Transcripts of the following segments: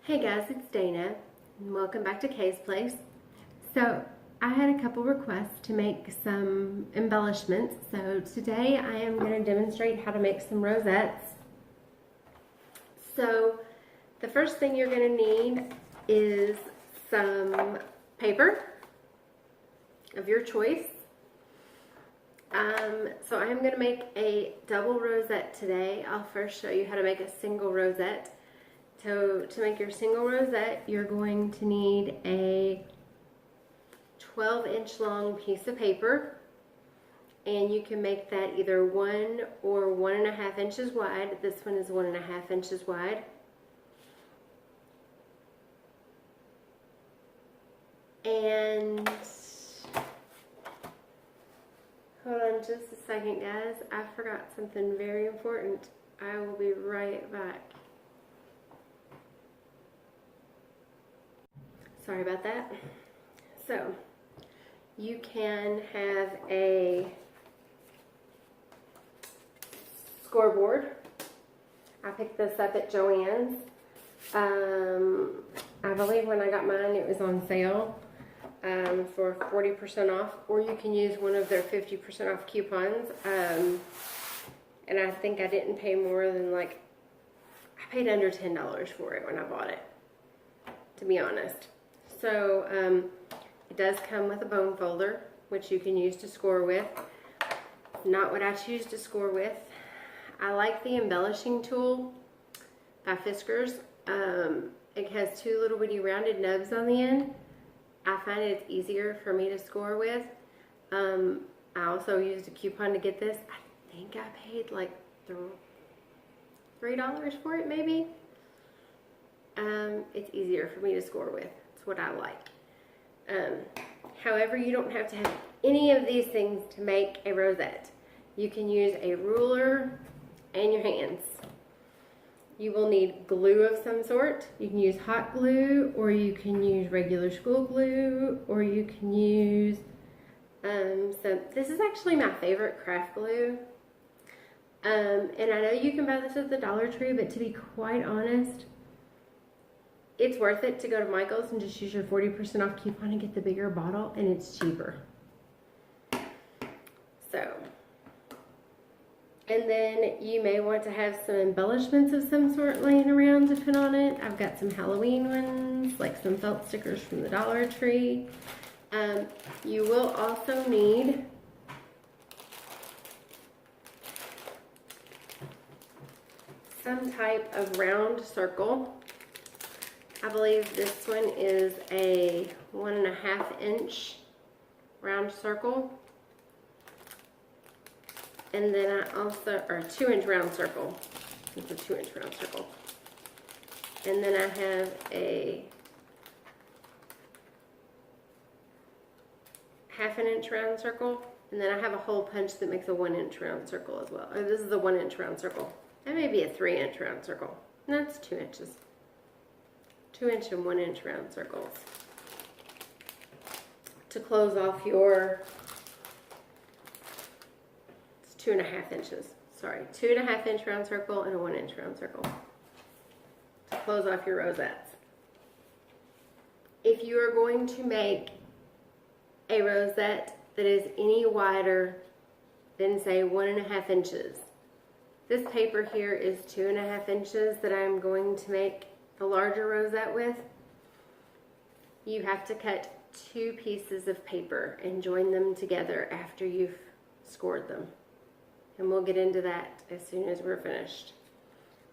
Hey guys, it's Dana, and welcome back to Kay's Place. So, I had a couple requests to make some embellishments, so today I am going to demonstrate how to make some rosettes. So, the first thing you're going to need is some paper of your choice. So I am going to make a double rosette today. I'll first show you how to make a single rosette. So to make your single rosette, you're going to need a 12-inch long piece of paper, and you can make that either 1 or 1.5 inches wide. This one is 1.5 inches wide. And hold on just a second, guys. I forgot something very important. I will be right back. Sorry about that. So, you can have a scoreboard. I picked this up at Joann's. I believe when I got mine it was on sale for 40% off, or you can use one of their 50% off coupons. And I think I didn't pay more than I paid under $10 for it when I bought it, to be honest. So it does come with a bone folder, which you can use to score with. Not what I choose to score with. I like the embellishing tool by Fiskars. It has two little bitty rounded nubs on the end. I find it's easier for me to score with. I also used a coupon to get this. I think I paid like $3 for it, maybe. It's easier for me to score with. It's what I like. However, you don't have to have any of these things to make a rosette. You can use a ruler and your hands. You will need glue of some sort. You can use hot glue, or you can use regular school glue, or you can use this is actually my favorite craft glue. And I know you can buy this at the Dollar Tree, but to be quite honest, it's worth it to go to Michael's and just use your 40% off coupon and get the bigger bottle, and it's cheaper. So, and then you may want to have some embellishments of some sort laying around to put on it. I've got some Halloween ones, like some felt stickers from the Dollar Tree. You will also need some type of round circle. I believe this one is a 1.5 inch round circle. And then I also, or 2-inch round circle. It's a 2-inch round circle. And then I have a 1/2 inch round circle. And then I have a hole punch that makes a 1-inch round circle as well. Or this is a 1-inch round circle. That may be a 3-inch round circle. No, it's 2 inches. 2-inch and 1-inch round circles to close off your, it's 2.5 inches, sorry, 2.5 inch round circle and a 1-inch round circle to close off your rosettes. If you are going to make a rosette that is any wider than, say, 1.5 inches, this paper here is 2.5 inches that I'm going to make the larger rosette with. You have to cut 2 pieces of paper and join them together after you've scored them. And we'll get into that as soon as we're finished.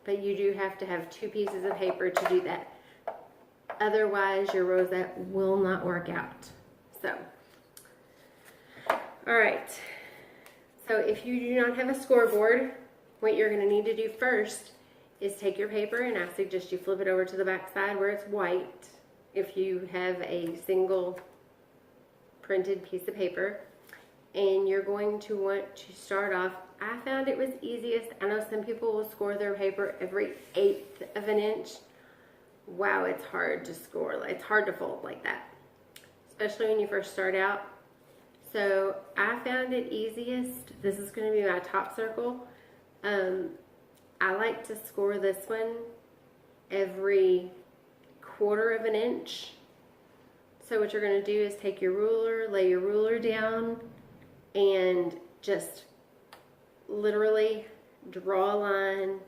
But you do have to have 2 pieces of paper to do that. Otherwise, your rosette will not work out. So, alright. So if you do not have a scoreboard, what you're going to need to do first is take your paper, and I suggest you flip it over to the back side where it's white if you have a single printed piece of paper. And you're going to want to start off, I found it was easiest, I know some people will score their paper every 1/8 of an inch. Wow, it's hard to score, it's hard to fold like that, especially when you first start out. So I found it easiest, this is going to be my top circle. I like to score this one every 1/4 of an inch. So what you're going to do is take your ruler, lay your ruler down, and just literally draw a line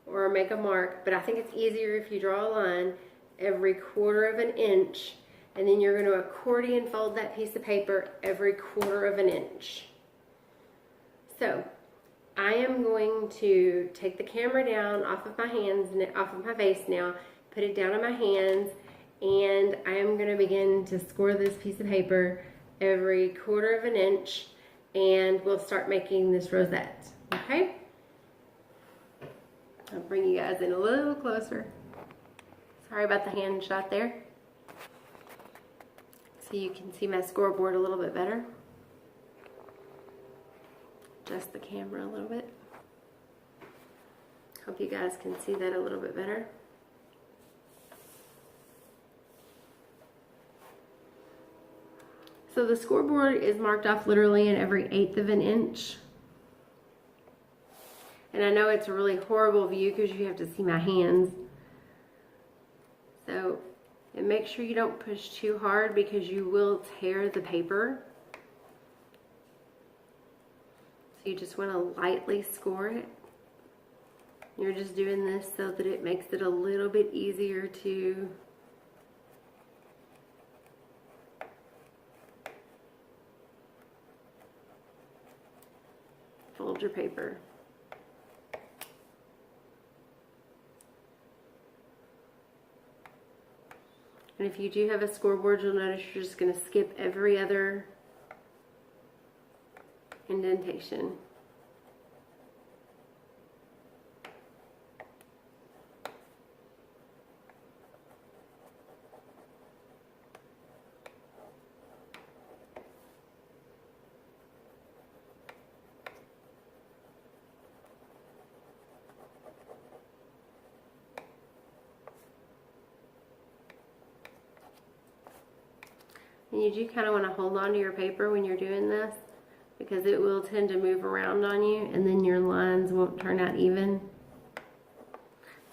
or make a mark, but I think it's easier if you draw a line every 1/4 of an inch, and then you're going to accordion fold that piece of paper every 1/4 of an inch. So I am going to take the camera down off of my hands, off of my face now, put it down on my hands, and I am going to begin to score this piece of paper every 1/4 of an inch, and we'll start making this rosette, okay? I'll bring you guys in a little closer. Sorry about the hand shot there. So you can see my scoreboard a little bit better. Adjust the camera a little bit. Hope you guys can see that a little bit better. So the scoreboard is marked off literally in every 1/8 of an inch. And I know it's a really horrible view because you have to see my hands. So, and make sure you don't push too hard because you will tear the paper. So you just want to lightly score it. You're just doing this so that it makes it a little bit easier to fold your paper. And if you do have a scoreboard, you'll notice you're just going to skip every other indentation. And you do kind of want to hold on to your paper when you're doing this because it will tend to move around on you and then your lines won't turn out even.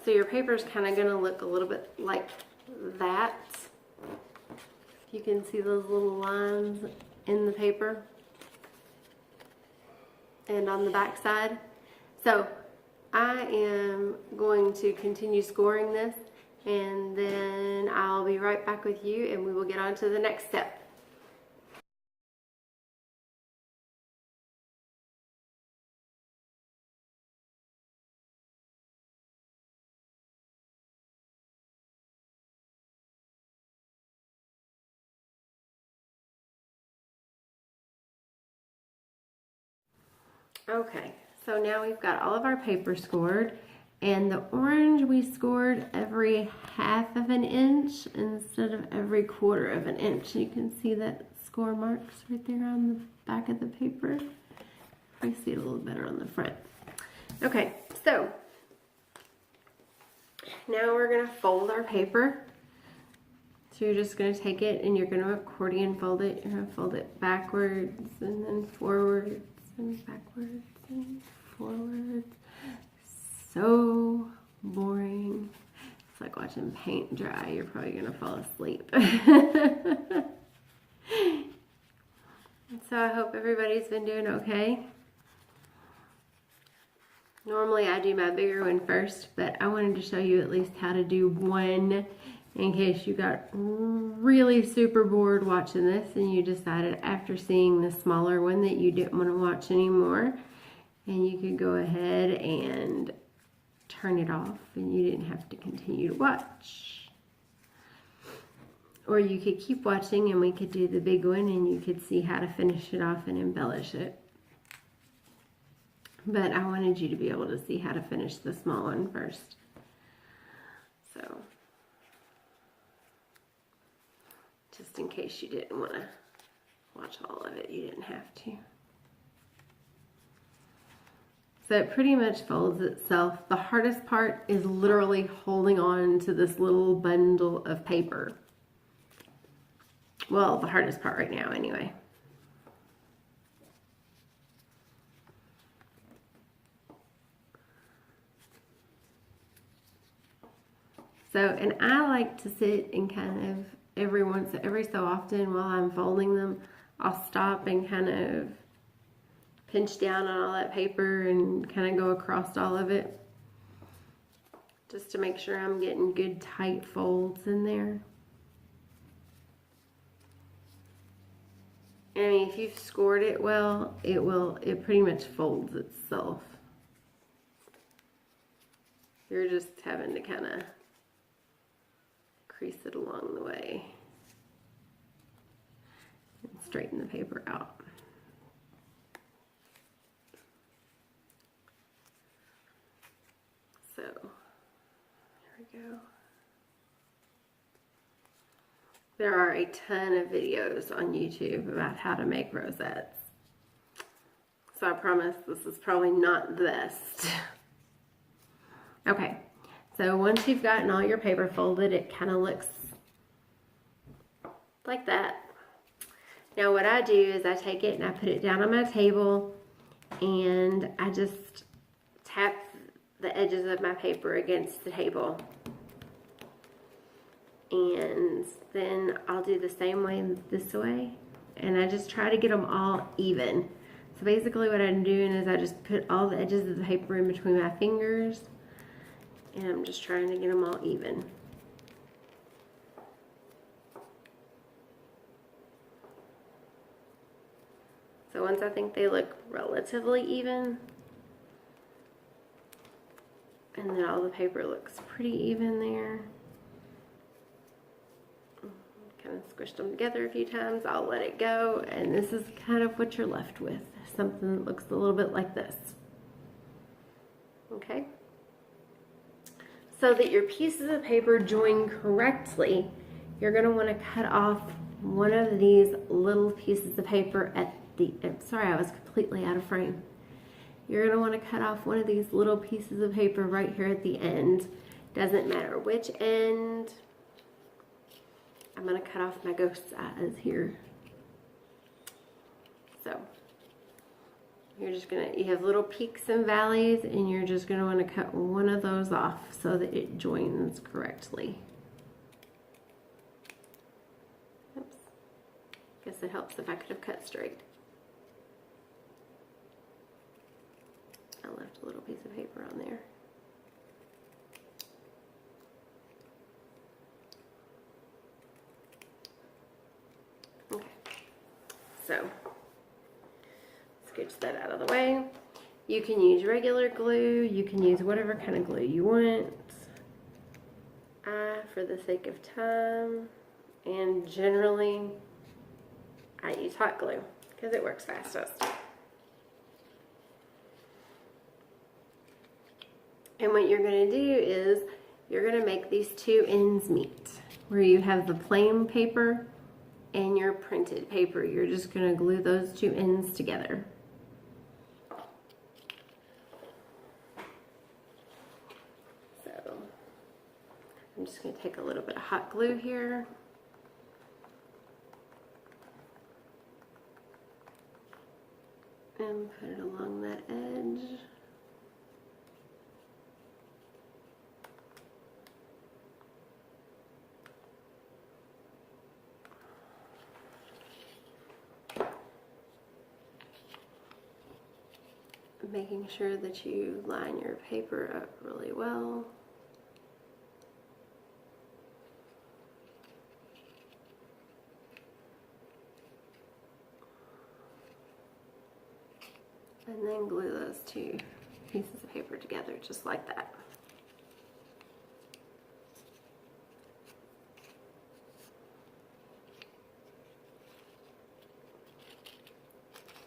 So your paper is kind of going to look a little bit like that. You can see those little lines in the paper and on the back side. So I am going to continue scoring this, and then I'll be right back with you and we will get on to the next step. Okay, so now we've got all of our paper scored, and the orange we scored every 1/2 of an inch instead of every 1/4 of an inch. You can see that score marks right there on the back of the paper. I see it a little better on the front. Okay, so now we're going to fold our paper. So you're just going to take it and you're going to accordion fold it. You're going to fold it backwards and then forwards and backwards and forwards. So boring. It's like watching paint dry. You're probably going to fall asleep. So I hope everybody's been doing okay. Normally I do my bigger one first, but I wanted to show you at least how to do one in case you got really super bored watching this and you decided after seeing the smaller one that you didn't want to watch anymore, and you could go ahead and turn it off and you didn't have to continue to watch. Or you could keep watching and we could do the big one and you could see how to finish it off and embellish it. But I wanted you to be able to see how to finish the small one first. So, just in case you didn't want to watch all of it, you didn't have to. So it pretty much folds itself. The hardest part is literally holding on to this little bundle of paper. Well, the hardest part right now anyway. So, and I like to sit and kind of every so often while I'm folding them, I'll stop and kind of pinch down on all that paper and kind of go across all of it, just to make sure I'm getting good tight folds in there. I mean, if you've scored it well, it pretty much folds itself. You're just having to kind of crease it along the way and straighten the paper out. So, here we go. There are a ton of videos on YouTube about how to make rosettes. So I promise this is probably not the best. Okay, so once you've gotten all your paper folded, it kind of looks like that. Now what I do is I take it and I put it down on my table and I just tap the edges of my paper against the table. And then I'll do the same way this way, and I just try to get them all even. So basically what I'm doing is I just put all the edges of the paper in between my fingers, and I'm just trying to get them all even. So once I think they look relatively even, and then all the paper looks pretty even there, kind of squished them together a few times, I'll let it go, and this is kind of what you're left with. Something that looks a little bit like this. Okay? So that your pieces of paper join correctly, you're going to want to cut off one of these little pieces of paper at the, sorry, I was completely out of frame. You're going to want to cut off one of these little pieces of paper right here at the end. Doesn't matter which end. I'm going to cut off my ghost's eyes here. So, you're just going to, you have little peaks and valleys, and you're just going to want to cut one of those off so that it joins correctly. Oops. Guess it helps if I could have cut straight. I left a little piece of paper on there. Okay, so scooch that out of the way. You can use regular glue, you can use whatever kind of glue you want. For the sake of time, and generally, I use hot glue because it works fastest. And what you're going to do is you're going to make these two ends meet, where you have the plain paper and your printed paper. You're just going to glue those two ends together. So I'm just going to take a little bit of hot glue here. And put it along that edge. Making sure that you line your paper up really well. And then glue those two pieces of paper together just like that.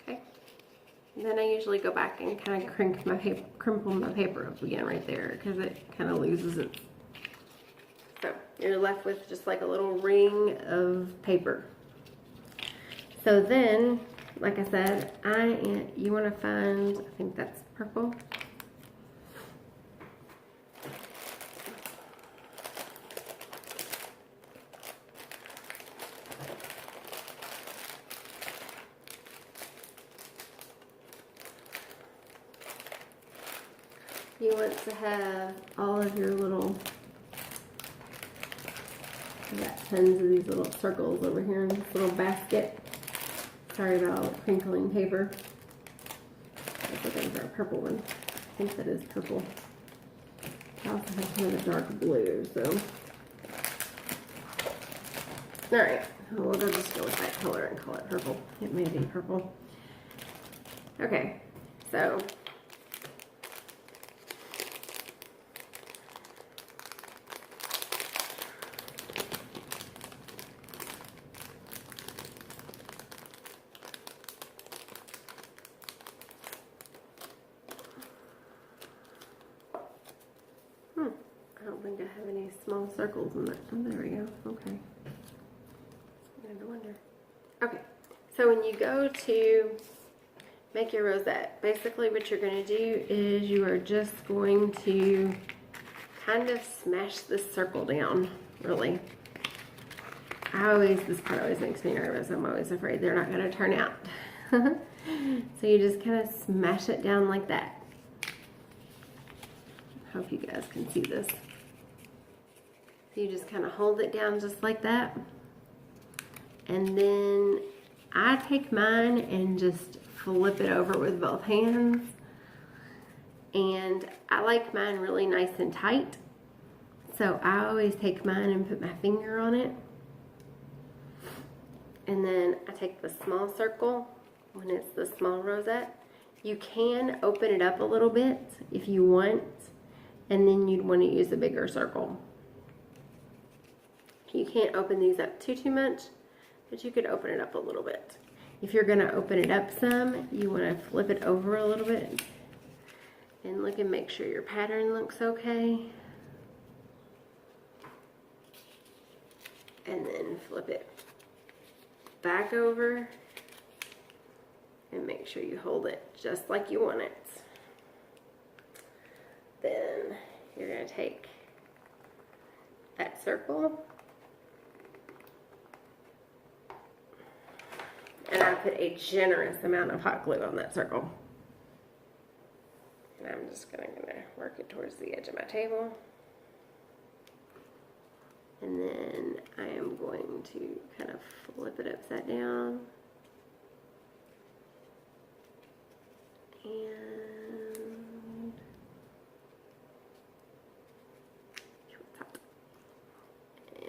Okay. And then I usually go back and kind of crumple my paper up again right there because it kind of loses its. So you're left with just like a little ring of paper. So then, like I said, you want to find, I think that's purple. You want to have all of your little I got tons of these little circles over here in this little basket. Sorry about all the crinkling paper. I was looking for a purple one. I think that is purple. I also have kind of a dark blue, so. Alright, we'll just go with that color and call it purple. It may be purple. Okay, so. I don't think I have any small circles in that. Oh, there we go. Okay. No wonder. Okay, so when you go to make your rosette, basically what you're going to do is you are just going to kind of smash this circle down, really. This part always makes me nervous. I'm always afraid they're not going to turn out. So you just kind of smash it down like that. Hope you guys can see this. So you just kind of hold it down just like that. And then I take mine and just flip it over with both hands. And I like mine really nice and tight. So I always take mine and put my finger on it. And then I take the small circle when it's the small rosette. You can open it up a little bit if you want. And then you'd want to use a bigger circle. You can't open these up too much, but you could open it up a little bit. If you're going to open it up some, you want to flip it over a little bit and look and make sure your pattern looks okay. And then flip it back over and make sure you hold it just like you want it. Then you're going to take that circle, and I put a generous amount of hot glue on that circle. And I'm just going to work it towards the edge of my table. And then I am going to kind of flip it upside down.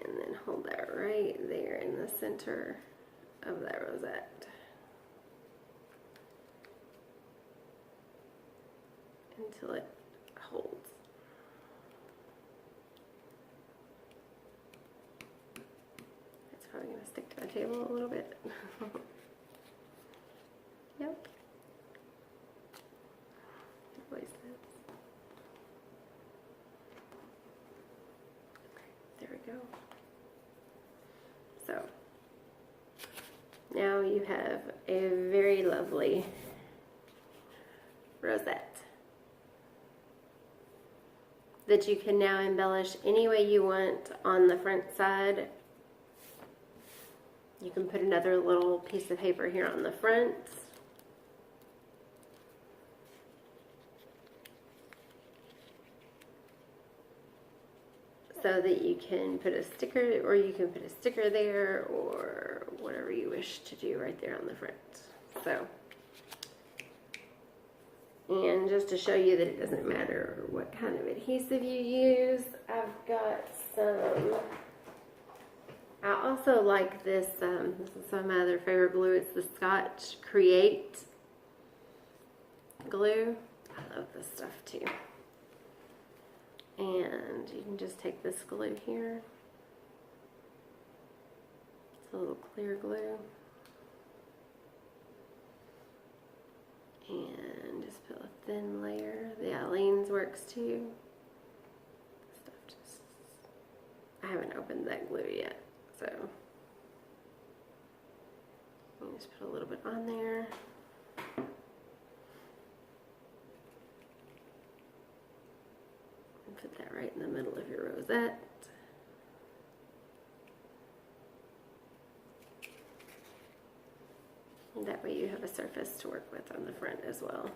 And then hold that right there in the center of that rosette. Until it holds. It's probably going to stick to my table a little bit. Yep. Always does. There we go. So now you have a very lovely rosette that you can now embellish any way you want on the front side. You can put another little piece of paper here on the front. So that you can put a sticker, or you can put a sticker there, or whatever you wish to do right there on the front. So, and just to show you that it doesn't matter what kind of adhesive you use, I've got some, I also like this, this is some of my other favorite glue. It's the Scotch Create glue. I love this stuff too. And you can just take this glue here. It's a little clear glue. And just put a thin layer. The Aleene's works too. Stuff just, I haven't opened that glue yet, so you just put a little bit on there. Put that right in the middle of your rosette. And that way you have a surface to work with on the front as well.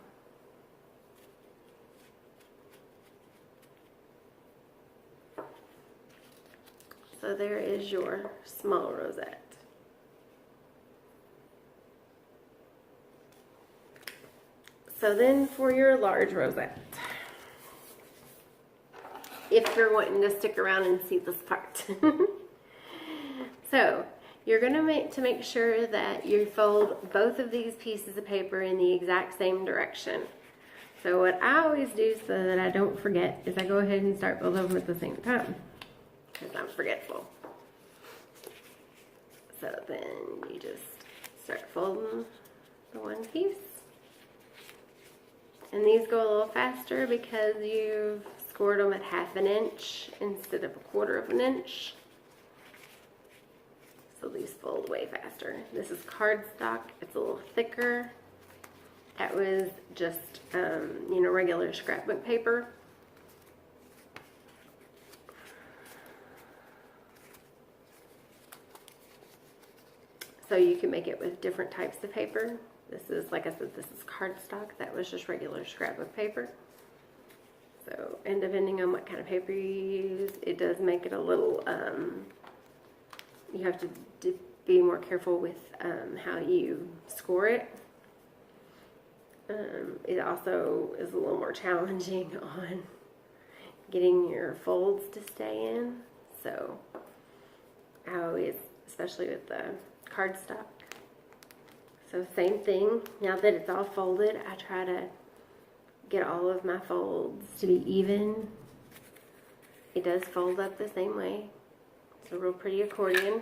So there is your small rosette. So then for your large rosette, if you're wanting to stick around and see this part. So you're going to make sure that you fold both of these pieces of paper in the exact same direction. So what I always do so that I don't forget is I go ahead and start both of them at the same time, because I'm forgetful. So then you just start folding the one piece. And these go a little faster because you've scored them at 1/2 inch instead of 1/4 inch. So these fold way faster. This is cardstock. It's a little thicker. That was just, you know, regular scrapbook paper. So you can make it with different types of paper. This is, like I said, this is cardstock. That was just regular scrapbook paper. So, and depending on what kind of paper you use, it does make it a little, you have to be more careful with how you score it. It also is a little more challenging on getting your folds to stay in. So I always, especially with the cardstock. So same thing, now that it's all folded, I try to get all of my folds to be even. It does fold up the same way. It's a real pretty accordion.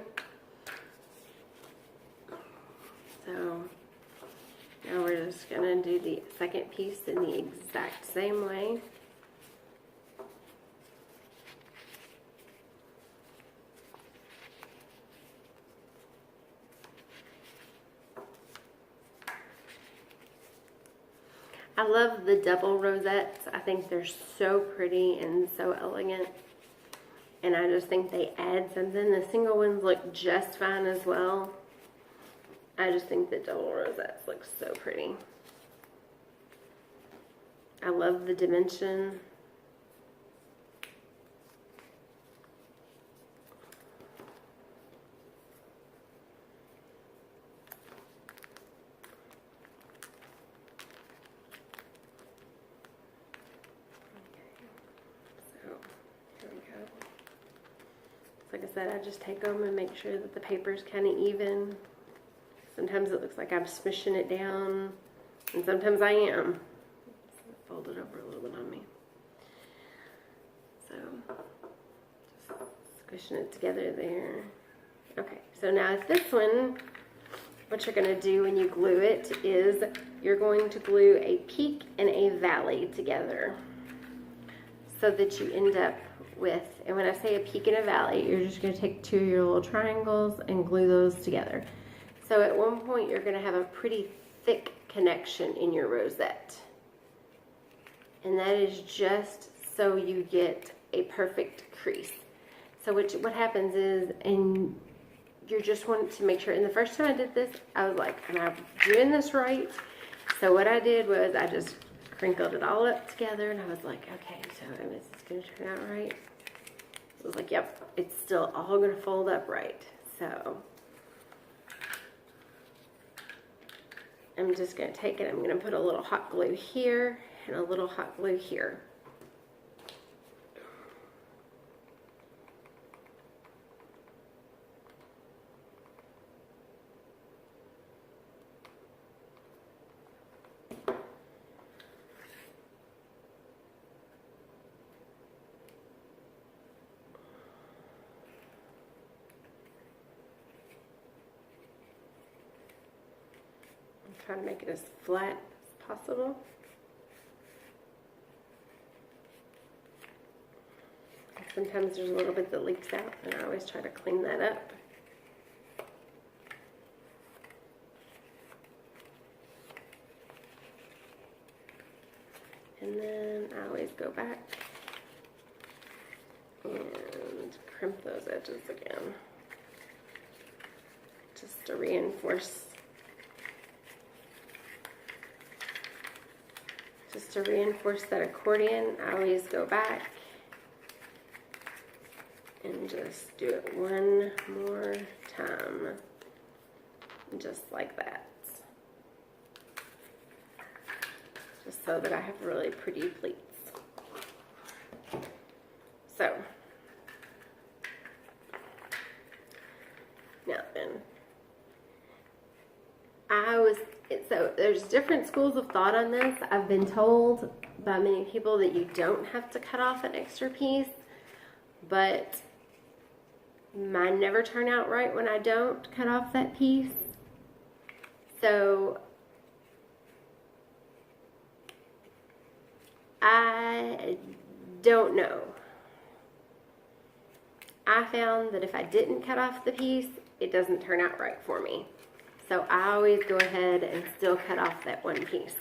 So now we're just going to do the second piece in the exact same way. I love the double rosettes. I think they're so pretty and so elegant. And I just think they add something. The single ones look just fine as well. I just think the double rosettes look so pretty. I love the dimension. Like I said, I just take them and make sure that the paper's kind of even. Sometimes it looks like I'm smishing it down, and sometimes I am. Fold it over a little bit on me. So, just squishing it together there. Okay, so now this one, what you're going to do when you glue it is you're going to glue a peak and a valley together so that you end up with, and when I say a peak and a valley, you're just going to take two of your little triangles and glue those together. So at one point you're going to have a pretty thick connection in your rosette. And that is just so you get a perfect crease. So what happens is, and you just want to make sure, and the first time I did this, I was like, am I doing this right? So what I did was I just crinkled it all up together, and I was like, okay, so is this going to turn out right? I was like, yep, it's still all going to fold up right. So I'm just going to take it, I'm going to put a little hot glue here and a little hot glue here. Trying to make it as flat as possible. Sometimes there's a little bit that leaks out, and I always try to clean that up. And then I always go back and crimp those edges again, just to reinforce. Just to reinforce that accordion, I always go back and just just do it one more time, just like that. Just so that I have really pretty pleats. So, now then, so there's different schools of thought on this. I've been told by many people that you don't have to cut off an extra piece, but mine never turn out right when I don't cut off that piece. So I don't know. I found that if I didn't cut off the piece, it doesn't turn out right for me. So I always go ahead and still cut off that one piece.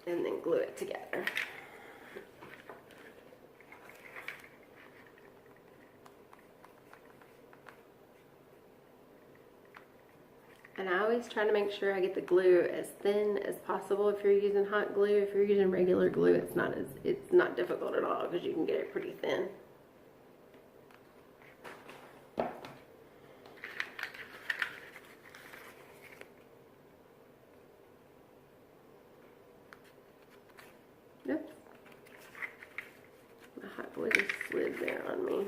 And then glue it together. And I always try to make sure I get the glue as thin as possible if you're using hot glue. If you're using regular glue, it's not difficult at all because you can get it pretty thin. Oops. My hot glue just slid there on me.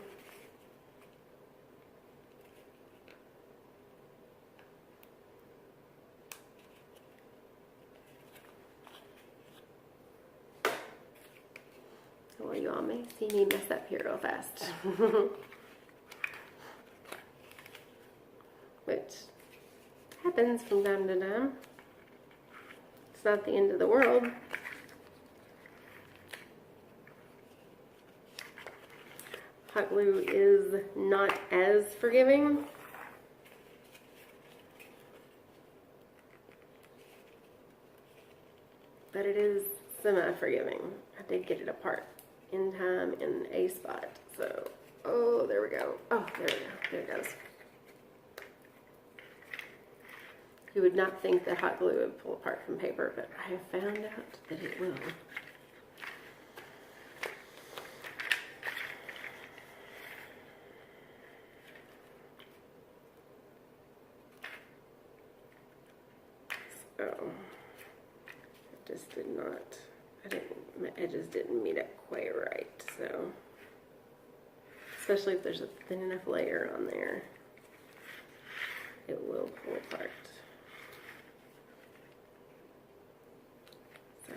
Well, you all may see me mess up here real fast. Which happens from time to time. It's not the end of the world. Hot glue is not as forgiving. But it is semi-forgiving. I did get it apart in time in a spot. So, oh, there we go. Oh, there we go. There it goes. You would not think that hot glue would pull apart from paper, but I have found out that it will. So, it just didn't meet up quite right, so, especially if there's a thin enough layer on there, it will pull apart. So,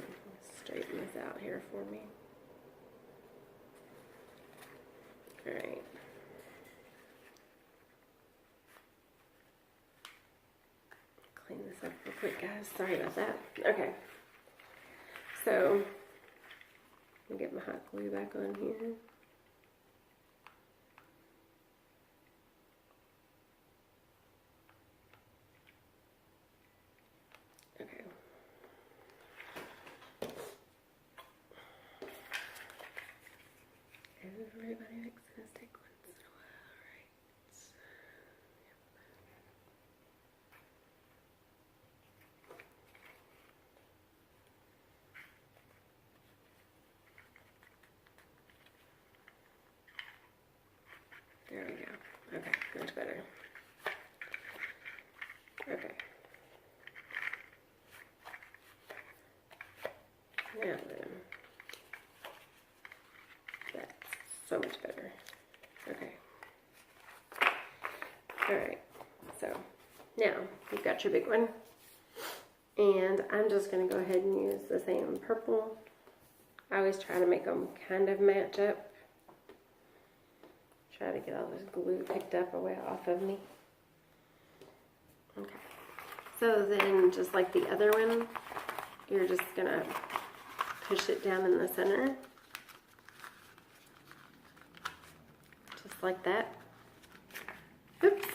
straighten this out here for me. Alright. Clean this up real quick, guys. Sorry about that. Okay. So, let me get my hot glue back on here. Okay. Everybody makes a mistake once in a while, right? There we go. Okay, much better. Okay. Now then. That's so much better. Okay. Alright, so now you've got your big one. And I'm just going to go ahead and use the same purple. I always try to make them kind of match up. Try to get all this glue picked up away off of me. Okay. So then, just like the other one, you're just going to push it down in the center. just like that. Oops.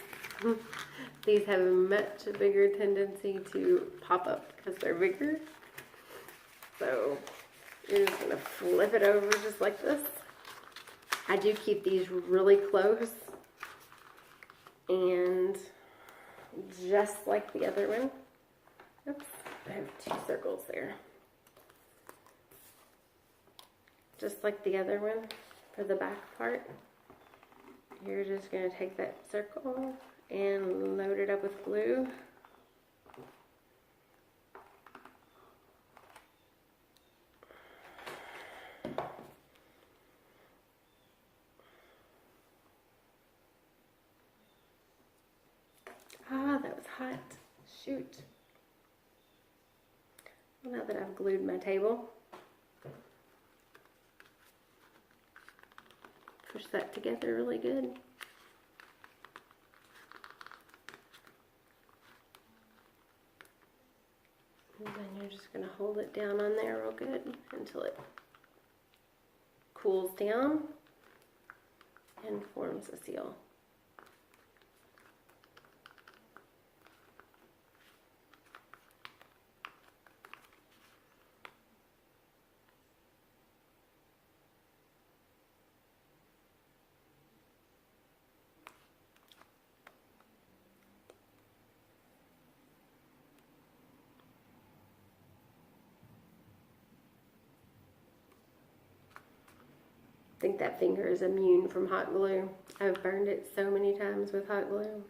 These have a much bigger tendency to pop up because they're bigger. So you're just gonna flip it over just like this. I do keep these really close, and just like the other one. Oops, I have 2 circles there. Just like the other one for the back part, you're just going to take that circle and load it up with glue. Ah, that was hot. Shoot. Well, now that I've glued my table, push that together really good. And then you're just going to hold it down on there real good until it cools down and forms a seal. I think that finger is immune from hot glue. I've burned it so many times with hot glue.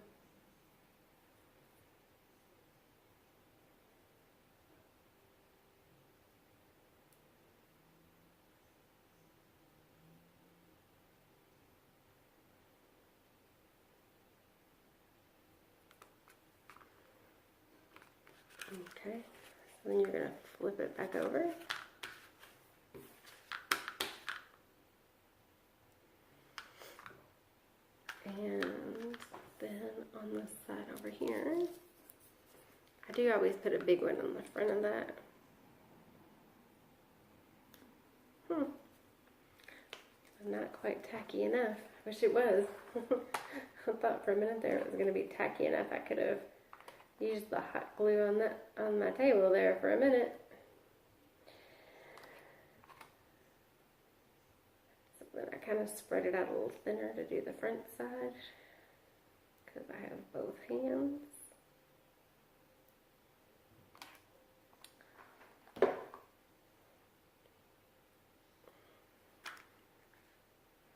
Okay, so then you're going to flip it back over. And then on this side over here, I do always put a big one on the front of that. Not quite tacky enough. Wish it was. I thought for a minute there it was going to be tacky enough. I could have used the hot glue on my table there for a minute. So then I kind of spread it out a little thinner to do the front side because I have both hands.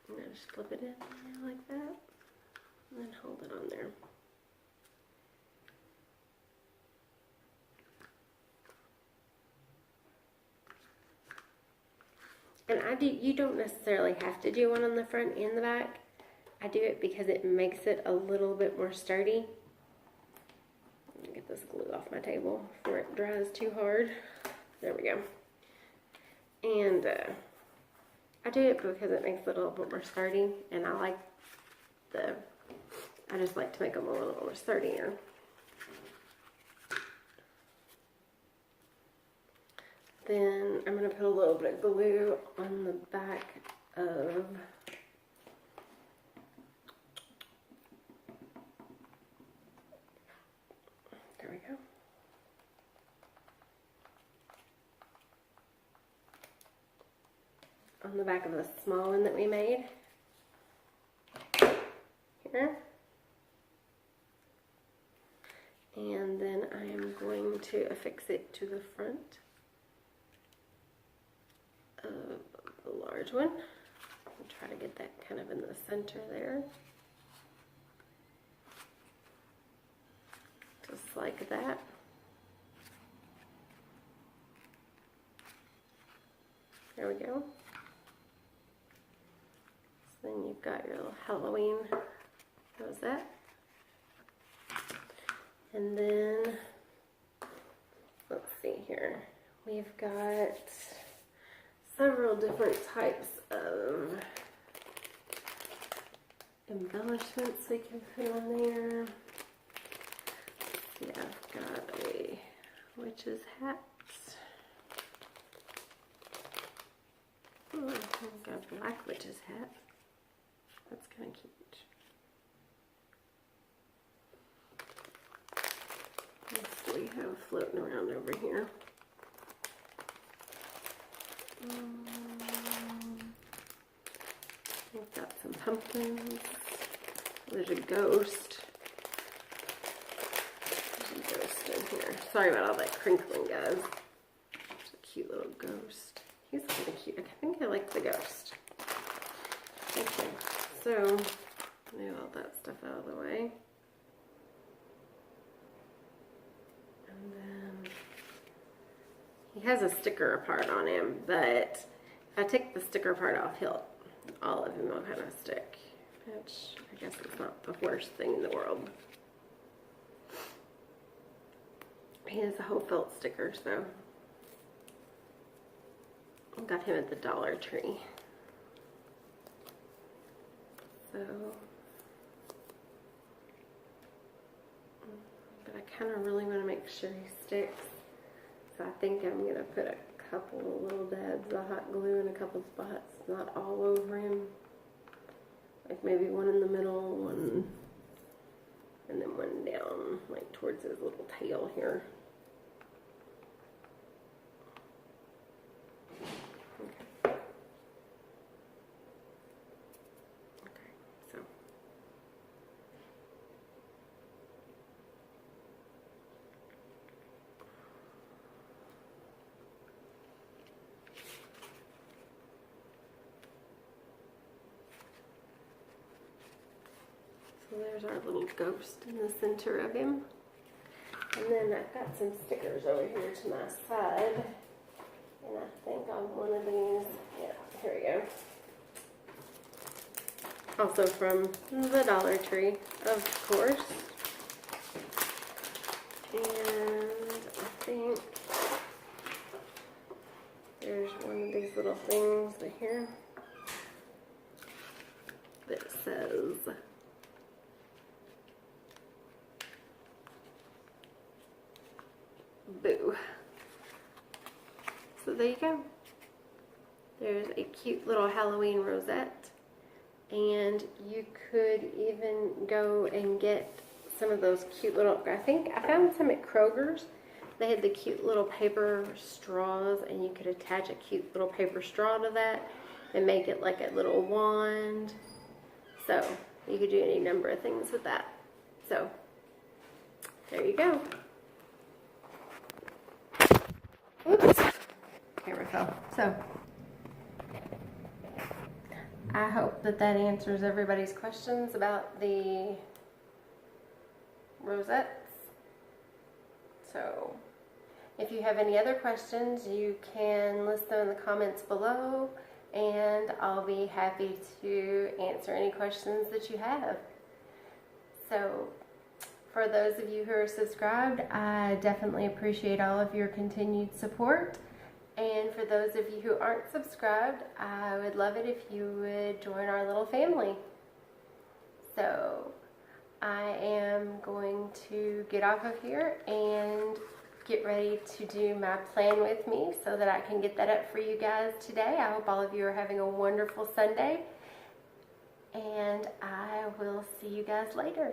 And I just flip it in there like that and then hold it on there. And you don't necessarily have to do one on the front and the back. I do it because it makes it a little bit more sturdy. Let me get this glue off my table before it dries too hard. There we go. And I do it because it makes it a little bit more sturdy, and I just like to make them a little more sturdier. Then I'm going to put a little bit of glue on the back of there we go. On the back of the small one that we made. Here. And then I am going to affix it to the front of the large one. I'll try to get that kind of in the center there. Just like that. There we go. So then you've got your little Halloween rosette. And then, let's see here. We've got several different types of embellishments we can put on there. Yeah, I've got a witch's hat. I've got a black witch's hat. That's kind of cute. What do we have floating around over here? We've got some pumpkins. There's a ghost. There's a ghost in here. Sorry about all that crinkling, guys. There's a cute little ghost. He's kind of cute. I think I like the ghost. Okay, so move all that stuff out of the way. And then he has a sticker part on him, but if I take the sticker part off, all of him will kind of stick, which I guess is not the worst thing in the world. He has a whole felt sticker, so I got him at the Dollar Tree. So, but I kind of really want to make sure he sticks. So I think I'm going to put a couple of little dabs of hot glue in a couple spots, not all over him. Like maybe one in the middle, one, and then one down, like towards his little tail here. Okay. Okay, so. So there's our little ghost in the center of him. And then I've got some stickers over here to my side. And I think on one of these, yeah, here we go. Also from the Dollar Tree, of course. And I think there's one of these little things right here that says boo. So there you go. There's a cute little Halloween rosette. And you could even go and get some of those cute little, I think I found some at Kroger's. They had the cute little paper straws, and you could attach a cute little paper straw to that and make it like a little wand. So you could do any number of things with that. So there you go. Oops, camera fell. So I hope that answers everybody's questions about the rosettes. So if you have any other questions, you can list them in the comments below, and I'll be happy to answer any questions that you have. So for those of you who are subscribed, I definitely appreciate all of your continued support. And for those of you who aren't subscribed, I would love it if you would join our little family. So I am going to get off of here and get ready to do my plan with me so that I can get that up for you guys today. I hope all of you are having a wonderful Sunday, and I will see you guys later.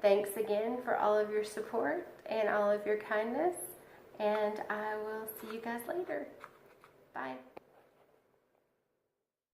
Thanks again for all of your support and all of your kindness, and I will see you guys later. Bye.